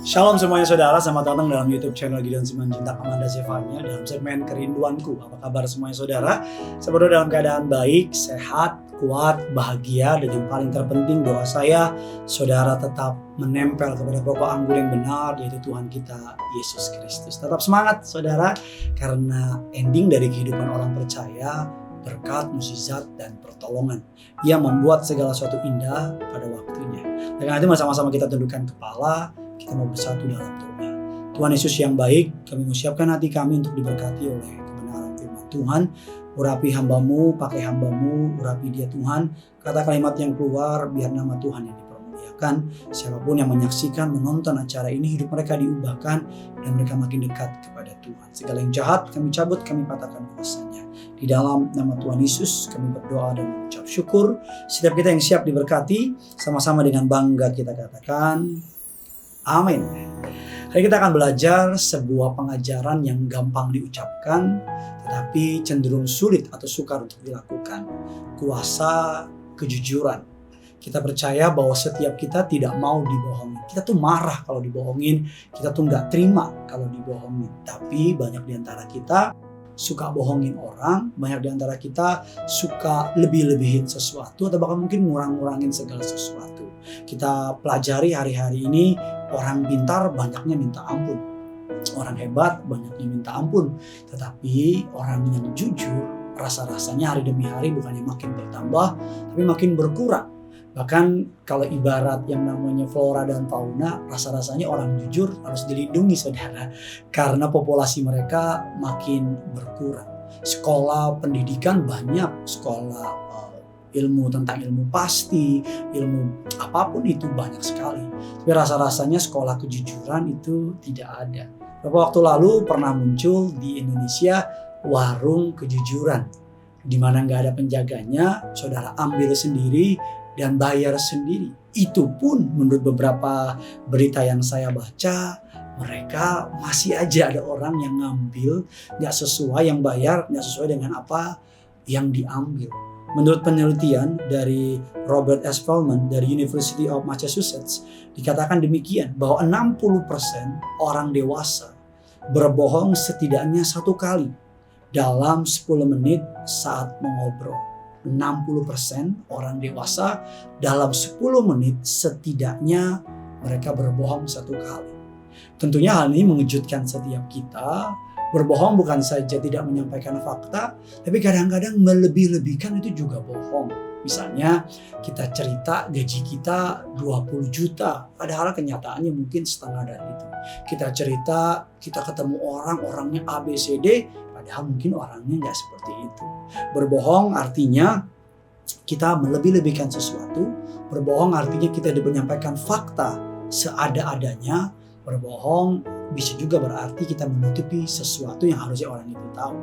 Shalom semuanya saudara, selamat datang dalam YouTube channel Gideon Simanjuntak Amanda Zevanya dalam segmen Kerinduanku. Apa kabar semuanya saudara? Saya berdoa dalam keadaan baik, sehat, kuat, bahagia, dan yang paling terpenting doa saya, saudara tetap menempel kepada pokok anggur yang benar, yaitu Tuhan kita Yesus Kristus. Tetap semangat saudara, karena ending dari kehidupan orang percaya berkat, mukjizat, dan pertolongan yang membuat segala sesuatu indah pada waktunya. Dengan itu sama-sama kita tundukkan kepala, kita mau bersatu dalam doa. Tuhan Yesus yang baik, kami menyiapkan hati kami untuk diberkati oleh kebenaran firman Tuhan. Urapi hambamu, pakai hambamu, urapi dia Tuhan. Kata kalimat yang keluar, biar nama Tuhan yang dipermuliakan. Siapapun yang menyaksikan, menonton acara ini, hidup mereka diubahkan dan mereka makin dekat kepada Tuhan. Segala yang jahat kami cabut, kami patahkan kuasanya. Di dalam nama Tuhan Yesus kami berdoa dan mengucap syukur. Setiap kita yang siap diberkati, sama-sama dengan bangga kita katakan amin. Hari kita akan belajar sebuah pengajaran yang gampang diucapkan tetapi cenderung sulit atau sukar untuk dilakukan. Kuasa kejujuran. Kita percaya bahwa setiap kita tidak mau dibohongin. Kita tuh marah kalau dibohongin, kita tuh nggak terima kalau dibohongin. Tapi banyak di antara kita suka bohongin orang, banyak di antara kita suka lebih-lebihin sesuatu atau bahkan mungkin ngurang-ngurangin segala sesuatu. Kita pelajari hari-hari ini, orang pintar banyaknya minta ampun. Orang hebat banyaknya minta ampun. Tetapi orang yang jujur, rasa-rasanya hari demi hari bukannya makin bertambah, tapi makin berkurang. Bahkan kalau ibarat yang namanya flora dan fauna, rasa-rasanya orang jujur harus dilindungi saudara. Karena populasi mereka makin berkurang. Sekolah pendidikan banyak, sekolah ilmu tentang ilmu pasti, ilmu apapun itu banyak sekali. Tapi rasa-rasanya sekolah kejujuran itu tidak ada. Beberapa waktu lalu pernah muncul di Indonesia warung kejujuran. Di mana nggak ada penjaganya, saudara ambil sendiri dan bayar sendiri. Itu pun menurut beberapa berita yang saya baca, mereka masih aja ada orang yang ngambil nggak sesuai, yang bayar nggak sesuai dengan apa yang diambil. Menurut penelitian dari Robert S. Feldman dari University of Massachusetts, dikatakan demikian bahwa 60% orang dewasa berbohong setidaknya 1 kali dalam 10 menit saat mengobrol. 60% orang dewasa dalam 10 menit setidaknya mereka berbohong 1 kali. Tentunya hal ini mengejutkan setiap kita. Berbohong bukan saja tidak menyampaikan fakta, tapi kadang-kadang melebih-lebihkan itu juga bohong. Misalnya kita cerita gaji kita 20 juta, padahal kenyataannya mungkin setengah dari itu. Kita cerita kita ketemu orangnya A, B, C, D, padahal mungkin orangnya nggak seperti itu. Berbohong artinya kita melebih-lebihkan sesuatu. Berbohong artinya kita menyampaikan fakta seada-adanya. Berbohong bisa juga berarti kita menutupi sesuatu yang harusnya orang itu tahu.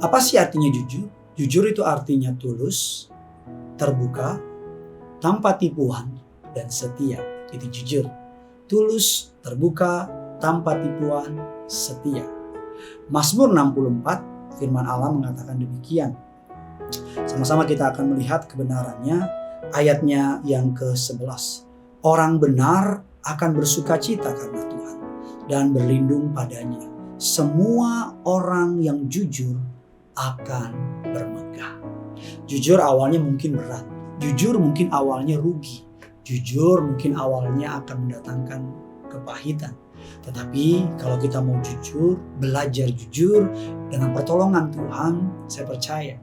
Apa sih artinya jujur? Jujur itu artinya tulus, terbuka, tanpa tipuan, dan setia. Itu jujur. Tulus, terbuka, tanpa tipuan, setia. Mazmur 64, firman Allah mengatakan demikian. Sama-sama kita akan melihat kebenarannya. Ayatnya yang ke-11. Orang benar akan bersukacita karena Tuhan dan berlindung padanya. Semua orang yang jujur akan bermegah. Jujur awalnya mungkin berat. Jujur mungkin awalnya rugi. Jujur mungkin awalnya akan mendatangkan kepahitan. Tetapi kalau kita mau jujur, belajar jujur dengan pertolongan Tuhan, saya percaya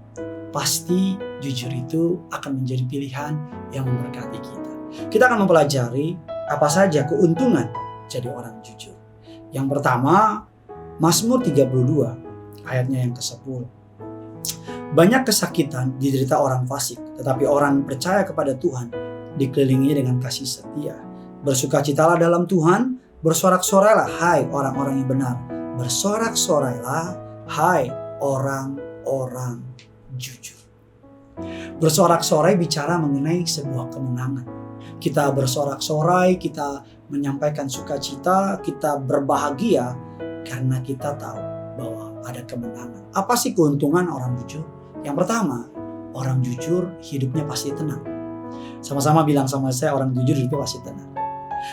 pasti jujur itu akan menjadi pilihan yang memberkati kita. Kita akan mempelajari apa saja keuntungan jadi orang jujur. Yang pertama, Mazmur 32 ayatnya yang ke-10. Banyak kesakitan diderita orang fasik, tetapi orang percaya kepada Tuhan dikelilingi dengan kasih setia. Bersukacitalah dalam Tuhan, bersorak-sorailah hai orang-orang yang benar. Bersorak-sorailah hai orang-orang jujur. Bersorak-sorai bicara mengenai sebuah kemenangan. Kita bersorak-sorai, kita menyampaikan sukacita, kita berbahagia karena kita tahu bahwa ada kemenangan. Apa sih keuntungan orang jujur? Yang pertama, orang jujur hidupnya pasti tenang. Sama-sama bilang sama saya, orang jujur hidupnya pasti tenang.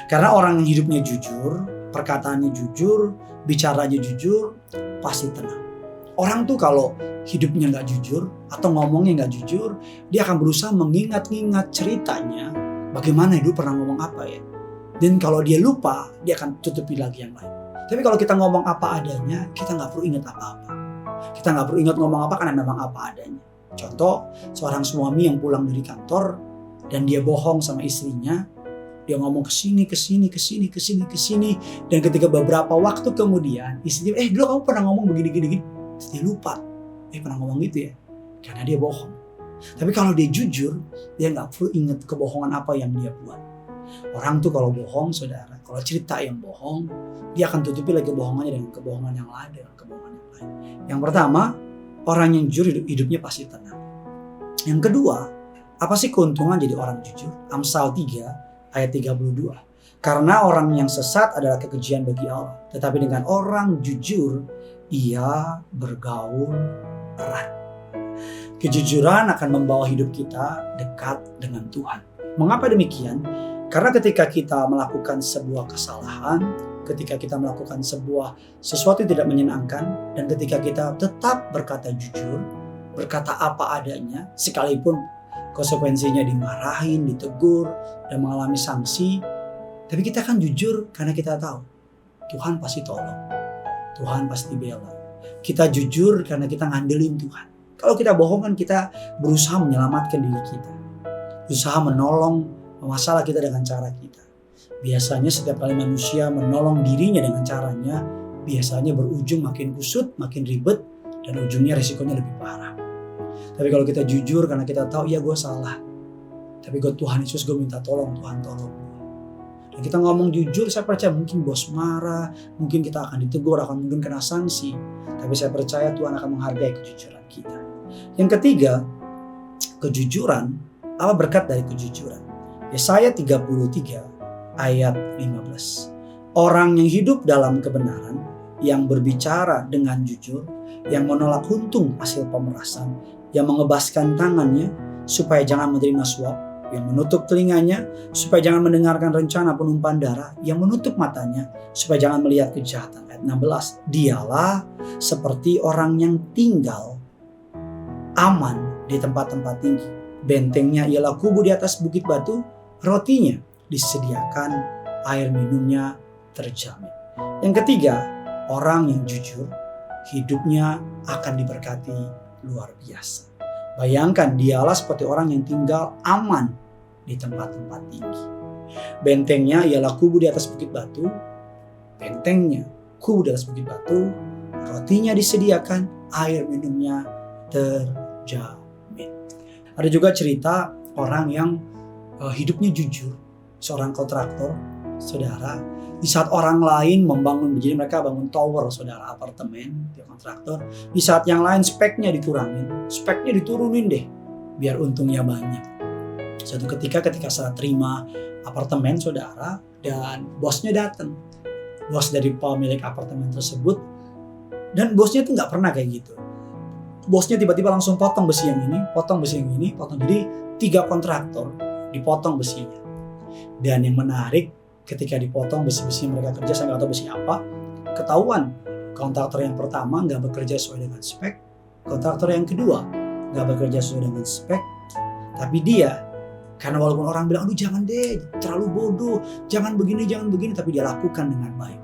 Karena orang yang hidupnya jujur, perkataannya jujur, bicaranya jujur, pasti tenang. Orang tuh kalau hidupnya nggak jujur atau ngomongnya nggak jujur, dia akan berusaha mengingat-ingat ceritanya, bagaimana dulu pernah ngomong apa ya. Dan kalau dia lupa, dia akan tutupi lagi yang lain. Tapi kalau kita ngomong apa adanya, kita nggak perlu ingat apa-apa. Kita nggak perlu ingat ngomong apa karena memang apa adanya. Contoh, seorang suami yang pulang dari kantor dan dia bohong sama istrinya, dia ngomong kesini, dan ketika beberapa waktu kemudian istrinya, dulu kamu pernah ngomong begini. Terus dia lupa, pernah ngomong gitu ya, karena dia bohong. Tapi kalau dia jujur, dia nggak perlu ingat kebohongan apa yang dia buat. Orang tuh kalau bohong, saudara, kalau cerita yang bohong, dia akan tutupi lagi kebohongannya dengan kebohongan yang lain, Yang pertama, orang yang jujur hidupnya pasti tenang. Yang kedua, apa sih keuntungan jadi orang jujur? Amsal 3 ayat 32. Karena orang yang sesat adalah kekejian bagi Allah, tetapi dengan orang jujur, ia bergaul erat. Kejujuran akan membawa hidup kita dekat dengan Tuhan. Mengapa demikian? Karena ketika kita melakukan sebuah kesalahan, ketika kita melakukan sesuatu yang tidak menyenangkan, dan ketika kita tetap berkata jujur, berkata apa adanya, sekalipun konsekuensinya dimarahin, ditegur, dan mengalami sanksi, tapi kita kan jujur karena kita tahu Tuhan pasti tolong, Tuhan pasti bela. Kita jujur karena kita ngandelin Tuhan. Kalau kita bohong kan kita berusaha menyelamatkan diri kita, berusaha menolong masalah kita dengan cara kita. Biasanya setiap kali manusia menolong dirinya dengan caranya, biasanya berujung makin kusut, makin ribet, dan ujungnya resikonya lebih parah. Tapi kalau kita jujur karena kita tahu, ya gue salah, tapi Tuhan Yesus, gue minta tolong, Tuhan tolong. Dan kita ngomong jujur, saya percaya mungkin bos marah, mungkin kita akan ditegur, akan mungkin kena sanksi, tapi saya percaya Tuhan akan menghargai kejujuran kita. Yang ketiga, kejujuran. Apa berkat dari kejujuran? Yesaya 33 ayat 15. Orang yang hidup dalam kebenaran, yang berbicara dengan jujur, yang menolak huntung hasil pemerasan, yang mengebaskan tangannya supaya jangan menerima suap, yang menutup telinganya supaya jangan mendengarkan rencana penumpahan darah, yang menutup matanya supaya jangan melihat kejahatan. Ayat 16. Dialah seperti orang yang tinggal aman di tempat-tempat tinggi. Bentengnya ialah kubu di atas bukit batu, rotinya disediakan, air minumnya terjamin. Yang ketiga, orang yang jujur, hidupnya akan diberkati luar biasa. Bayangkan, dialah seperti orang yang tinggal aman di tempat-tempat tinggi. Bentengnya ialah kubu di atas bukit batu, bentengnya kubu di atas bukit batu, rotinya disediakan, air minumnya terjamin. Ada juga cerita orang yang hidupnya jujur, seorang kontraktor, saudara. Di saat orang lain membangun, jadi mereka bangun tower, saudara, apartemen, dia kontraktor. Di saat yang lain speknya dikurangin, speknya diturunin deh, biar untungnya banyak. Suatu ketika saya terima apartemen, saudara, dan bosnya datang, bos dari pemilik apartemen tersebut, dan bosnya tuh nggak pernah kayak gitu. Bosnya tiba-tiba langsung potong besi yang ini, potong besi yang ini, potong. Jadi 3 kontraktor dipotong besinya. Dan yang menarik, ketika dipotong besi-besi yang mereka kerja, saya nggak tahu besi apa, ketahuan kontraktor yang pertama nggak bekerja sesuai dengan spek, kontraktor yang kedua nggak bekerja sesuai dengan spek, tapi dia, karena walaupun orang bilang, aduh jangan deh, terlalu bodoh, jangan begini, tapi dia lakukan dengan baik.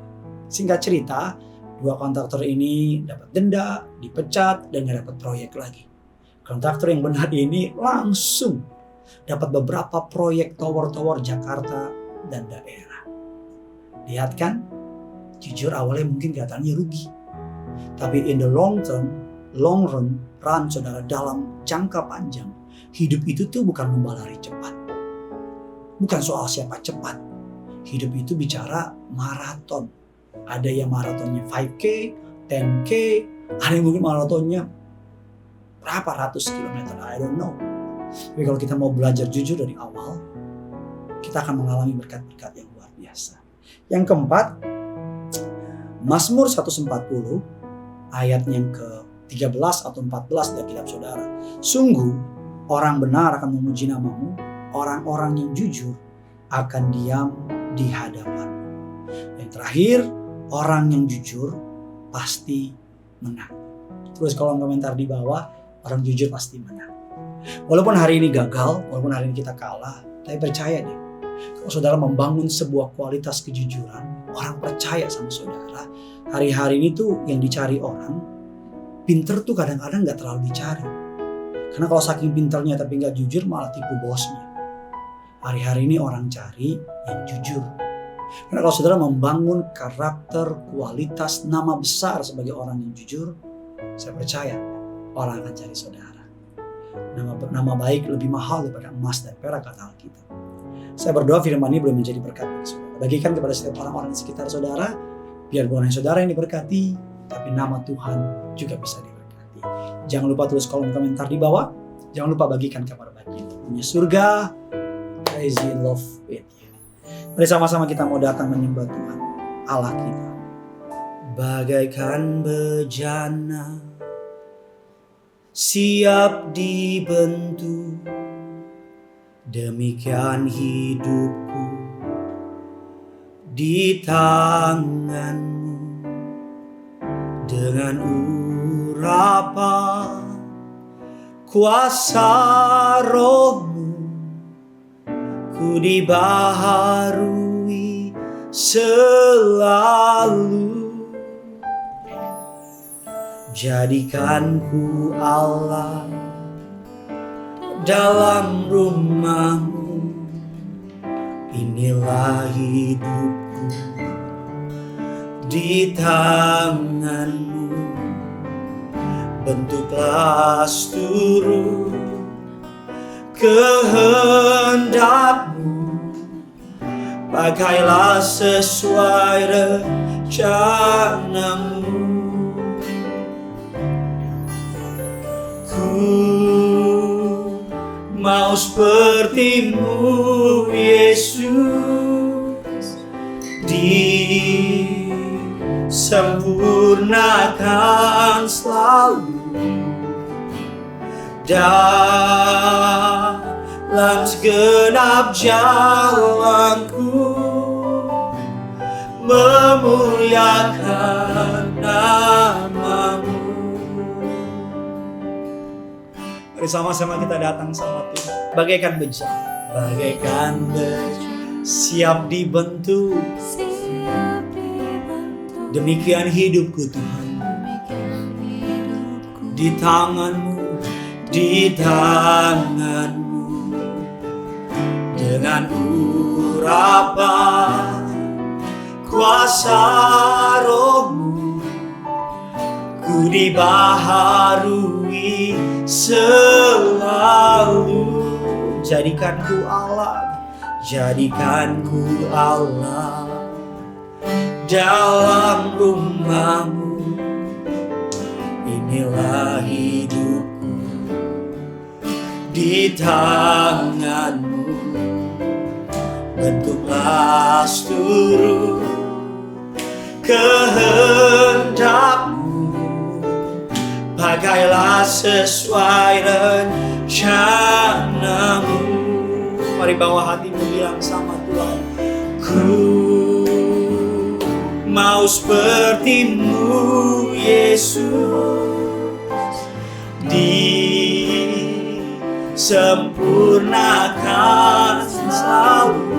Singkat cerita, 2 kontraktor ini dapat denda, dipecat, dan nggak dapat proyek lagi. Kontraktor yang benar ini langsung dapat beberapa proyek tower-tower Jakarta dan daerah. Lihat kan, jujur awalnya mungkin kelihatannya rugi, tapi in the long run, saudara, dalam jangka panjang, hidup itu tuh bukan lomba lari cepat, bukan soal siapa cepat. Hidup itu bicara maraton. Ada yang maratonnya 5K, 10K, ada yang mungkin maratonnya berapa ratus kilometer, I don't know. Tapi kalau kita mau belajar jujur dari awal, kita akan mengalami berkat-berkat yang luar biasa. Yang keempat, Mazmur 140 ayat yang ke-13 atau 14 dari kitab saudara. Sungguh orang benar akan memuji namamu, orang-orang yang jujur akan diam di hadapan. Yang terakhir, orang yang jujur pasti menang. Tulis kolom komentar di bawah, orang jujur pasti menang. Walaupun hari ini gagal, walaupun hari ini kita kalah, tapi percaya deh, kalau saudara membangun sebuah kualitas kejujuran, orang percaya sama saudara. Hari-hari ini tuh yang dicari orang, pinter tuh kadang-kadang gak terlalu dicari. Karena kalau saking pinternya tapi gak jujur, malah tipu bosnya. Hari-hari ini orang cari yang jujur. Karena kalau saudara membangun karakter, kualitas, nama besar sebagai orang yang jujur, saya percaya orang akan cari saudara. Nama baik lebih mahal daripada emas dan perak, kata Alkitab. Saya berdoa firman ini boleh menjadi berkat bagi saudara. Bagikan kepada setiap orang-orang di sekitar saudara, biar bukan hanya saudara yang diberkati, tapi nama Tuhan juga bisa diberkati. Jangan lupa tulis kolom komentar di bawah. Jangan lupa bagikan kabar baik itu. Punya surga, crazy love with you. Mari sama-sama kita mau datang menyembah Tuhan Allah kita. Bagaikan bejana siap dibentuk, demikian hidupku di tanganmu. Dengan urapan kuasa rohmu, ku dibaharui selalu. Jadikan ku Allah dalam rumahmu, inilah hidupku di tanganmu. Bentuklah seluruh kehendakmu, pakailah sesuai rencanamu. Ku mau seperti-Mu Yesus, disempurnakan selalu dalam segenap jalanku, memuliakan nama-Mu. Mari sama-sama kita datang sama Tuhan. Bagaikan bejana, siap dibentuk. Demikian hidupku Tuhan, di tanganmu, dengan urapan kuasa rohmu, ku dibaharui selalu. Jadikanku Allah dalam rumahmu, inilah hidupku di tanganmu. Bentuklah seluruh kehendakmu, pakailah sesuai rencanamu. Mari bawa hatimu bilang sama Tuhan, ku mau seperti-Mu Yesus, disempurnakan selalu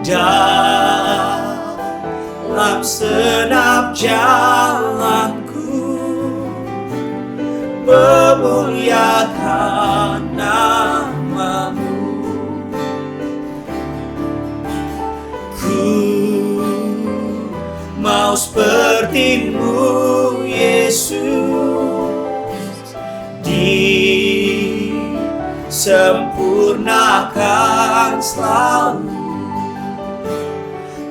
dalam segenap jalanku, memuliakan nama-Mu. Ku mau seperti-Mu Yesus, disempurnakan selalu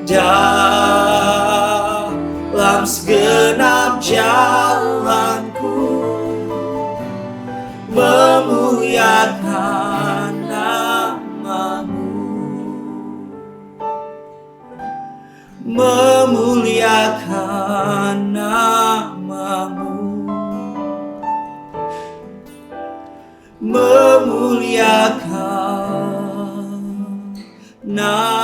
dalam segenap jalanku, memuliakan nama-Mu, memuliakan nama-Mu, memuliakan nama-Mu.